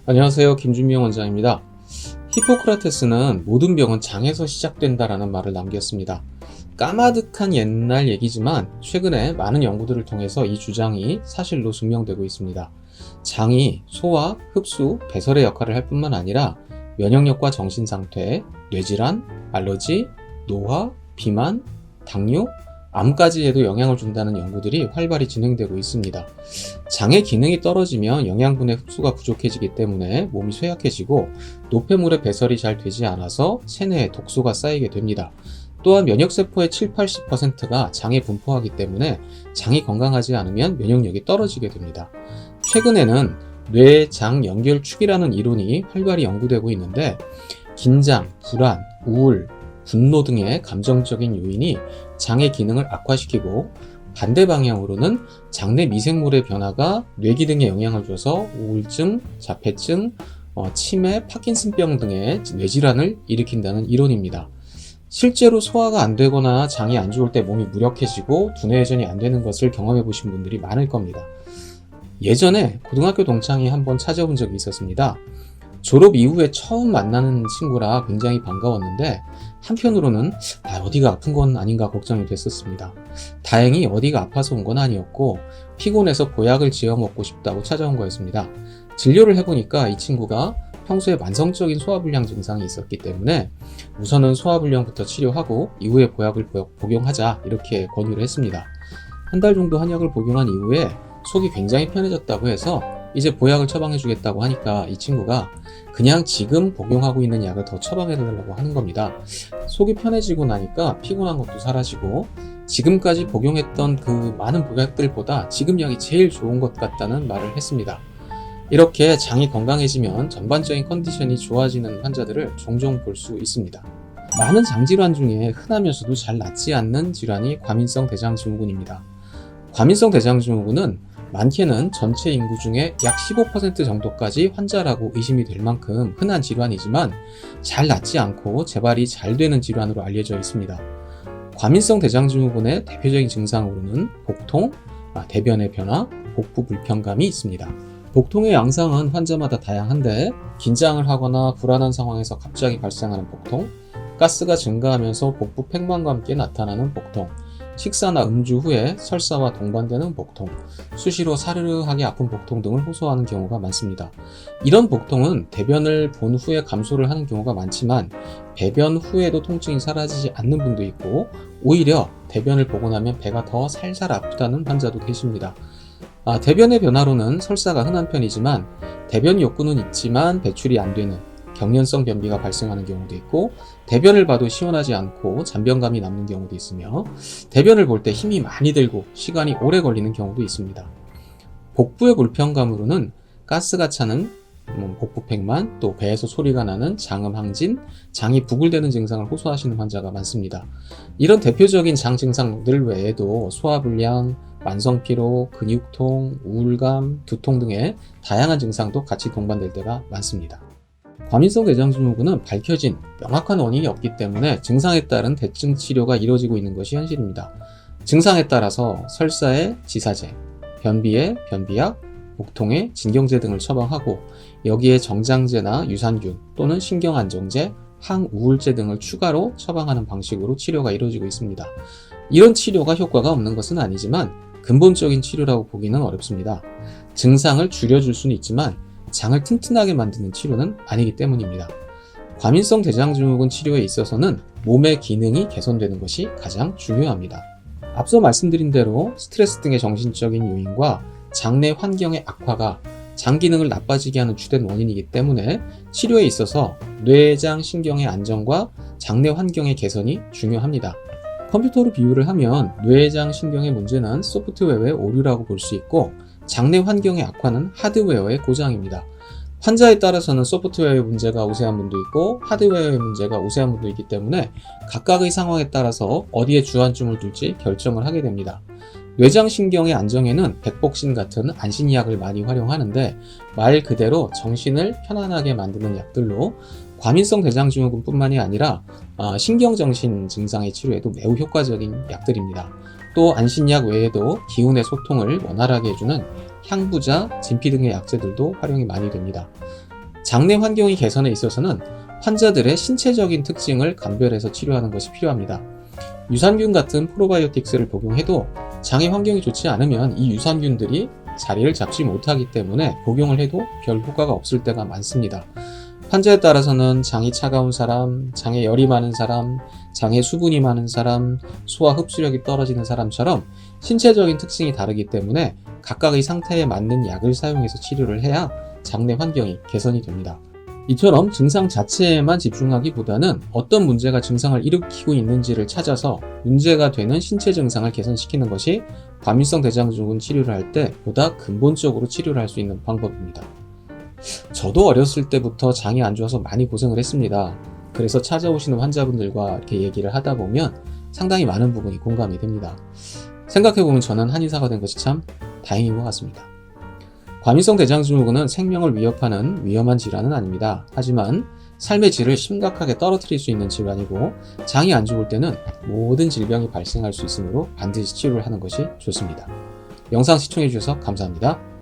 안녕하세요. 김준명 원장입니다. 히포크라테스는 모든 병은 장에서 시작된다라는 말을 남겼습니다. 까마득한 옛날 얘기지만 최근에 많은 연구들을 통해서 이 주장이 사실로 증명되고 있습니다. 장이 소화, 흡수, 배설의 역할을 할 뿐만 아니라 면역력과 정신상태, 뇌질환, 알러지, 노화, 비만, 당뇨, 암까지에도 영향을 준다는 연구들이 활발히 진행되고 있습니다. 장의 기능이 떨어지면 영양분의 흡수가 부족해지기 때문에 몸이 쇠약해지고 노폐물의 배설이 잘 되지 않아서 체내에 독소가 쌓이게 됩니다. 또한 면역세포의 70-80%가 장에 분포하기 때문에 장이 건강하지 않으면 면역력이 떨어지게 됩니다. 최근에는 뇌-장 연결축이라는 이론이 활발히 연구되고 있는데 긴장, 불안, 우울, 분노 등의 감정적인 요인이 장의 기능을 악화시키고 반대 방향으로는 장내 미생물의 변화가 뇌 기능에 영향을 줘서 우울증, 자폐증, 치매, 파킨슨병 등의 뇌질환을 일으킨다는 이론입니다. 실제로 소화가 안 되거나 장이 안 좋을 때 몸이 무력해지고 두뇌 회전이 안 되는 것을 경험해 보신 분들이 많을 겁니다. 예전에 고등학교 동창이 한번 찾아온 적이 있었습니다. 졸업 이후에 처음 만나는 친구라 굉장히 반가웠는데 한편으로는 어디가 아픈 건 아닌가 걱정이 됐었습니다. 다행히 어디가 아파서 온 건 아니었고 피곤해서 보약을 지어 먹고 싶다고 찾아온 거였습니다. 진료를 해보니까 이 친구가 평소에 만성적인 소화불량 증상이 있었기 때문에 우선은 소화불량부터 치료하고 이후에 보약을 복용하자 이렇게 권유를 했습니다. 한 달 정도 한약을 복용한 이후에 속이 굉장히 편해졌다고 해서 이제 보약을 처방해 주겠다고 하니까 이 친구가 그냥 지금 복용하고 있는 약을 더 처방해 달라고 하는 겁니다. 속이 편해지고 나니까 피곤한 것도 사라지고 지금까지 복용했던 그 많은 보약들보다 지금 약이 제일 좋은 것 같다는 말을 했습니다. 이렇게 장이 건강해지면 전반적인 컨디션이 좋아지는 환자들을 종종 볼 수 있습니다. 많은 장질환 중에 흔하면서도 잘 낫지 않는 질환이 과민성 대장증후군입니다. 과민성 대장증후군은 많게는 전체 인구 중에 약 15% 정도까지 환자라고 의심이 될 만큼 흔한 질환이지만 잘 낫지 않고 재발이 잘 되는 질환으로 알려져 있습니다. 과민성 대장증후군의 대표적인 증상으로는 복통, 대변의 변화, 복부 불편감이 있습니다. 복통의 양상은 환자마다 다양한데 긴장을 하거나 불안한 상황에서 갑자기 발생하는 복통, 가스가 증가하면서 복부 팽만과 함께 나타나는 복통, 식사나 음주 후에 설사와 동반되는 복통, 수시로 사르르하게 아픈 복통 등을 호소하는 경우가 많습니다. 이런 복통은 대변을 본 후에 감소를 하는 경우가 많지만 배변 후에도 통증이 사라지지 않는 분도 있고 오히려 대변을 보고 나면 배가 더 살살 아프다는 환자도 계십니다. 대변의 변화로는 설사가 흔한 편이지만 대변 욕구는 있지만 배출이 안 되는 경련성 변비가 발생하는 경우도 있고 대변을 봐도 시원하지 않고 잔변감이 남는 경우도 있으며 대변을 볼 때 힘이 많이 들고 시간이 오래 걸리는 경우도 있습니다. 복부의 불편감으로는 가스가 차는 복부 팽만, 또 배에서 소리가 나는 장음 항진, 장이 부글대는 증상을 호소하시는 환자가 많습니다. 이런 대표적인 장 증상들 외에도 소화불량, 만성피로, 근육통, 우울감, 두통 등의 다양한 증상도 같이 동반될 때가 많습니다. 과민성 대장증후군은 밝혀진 명확한 원인이 없기 때문에 증상에 따른 대증 치료가 이루어지고 있는 것이 현실입니다. 증상에 따라서 설사에 지사제, 변비에 변비약, 복통에 진경제 등을 처방하고 여기에 정장제나 유산균 또는 신경안정제, 항우울제 등을 추가로 처방하는 방식으로 치료가 이루어지고 있습니다. 이런 치료가 효과가 없는 것은 아니지만 근본적인 치료라고 보기는 어렵습니다. 증상을 줄여줄 수는 있지만 장을 튼튼하게 만드는 치료는 아니기 때문입니다. 과민성 대장증후군 치료에 있어서는 몸의 기능이 개선되는 것이 가장 중요합니다. 앞서 말씀드린 대로 스트레스 등의 정신적인 요인과 장내 환경의 악화가 장 기능을 나빠지게 하는 주된 원인이기 때문에 치료에 있어서 뇌장 신경의 안정과 장내 환경의 개선이 중요합니다. 컴퓨터로 비유를 하면 뇌장 신경의 문제는 소프트웨어의 오류라고 볼 수 있고 장내 환경의 악화는 하드웨어의 고장입니다. 환자에 따라서는 소프트웨어의 문제가 우세한 분도 있고 하드웨어의 문제가 우세한 분도 있기 때문에 각각의 상황에 따라서 어디에 주안점을 둘지 결정을 하게 됩니다. 뇌장신경의 안정에는 백복신 같은 안신약을 많이 활용하는데 말 그대로 정신을 편안하게 만드는 약들로 과민성 대장증후군뿐만이 아니라 신경정신 증상의 치료에도 매우 효과적인 약들입니다. 또 안신약 외에도 기운의 소통을 원활하게 해주는 향부자, 진피 등의 약재들도 활용이 많이 됩니다. 장내 환경의 개선에 있어서는 환자들의 신체적인 특징을 감별해서 치료하는 것이 필요합니다. 유산균 같은 프로바이오틱스를 복용해도 장의 환경이 좋지 않으면 이 유산균들이 자리를 잡지 못하기 때문에 복용을 해도 별 효과가 없을 때가 많습니다. 환자에 따라서는 장이 차가운 사람, 장에 열이 많은 사람, 장에 수분이 많은 사람, 소화 흡수력이 떨어지는 사람처럼 신체적인 특징이 다르기 때문에 각각의 상태에 맞는 약을 사용해서 치료를 해야 장내 환경이 개선이 됩니다. 이처럼 증상 자체에만 집중하기보다는 어떤 문제가 증상을 일으키고 있는지를 찾아서 문제가 되는 신체 증상을 개선시키는 것이 과민성 대장증후군 치료를 할 때 보다 근본적으로 치료를 할 수 있는 방법입니다. 저도 어렸을 때부터 장이 안 좋아서 많이 고생을 했습니다. 그래서 찾아오시는 환자분들과 이렇게 얘기를 하다 보면 상당히 많은 부분이 공감이 됩니다. 생각해보면 저는 한의사가 된 것이 참 다행인 것 같습니다. 과민성 대장증후군은 생명을 위협하는 위험한 질환은 아닙니다. 하지만 삶의 질을 심각하게 떨어뜨릴 수 있는 질환이고 장이 안 좋을 때는 모든 질병이 발생할 수 있으므로 반드시 치료를 하는 것이 좋습니다. 영상 시청해주셔서 감사합니다.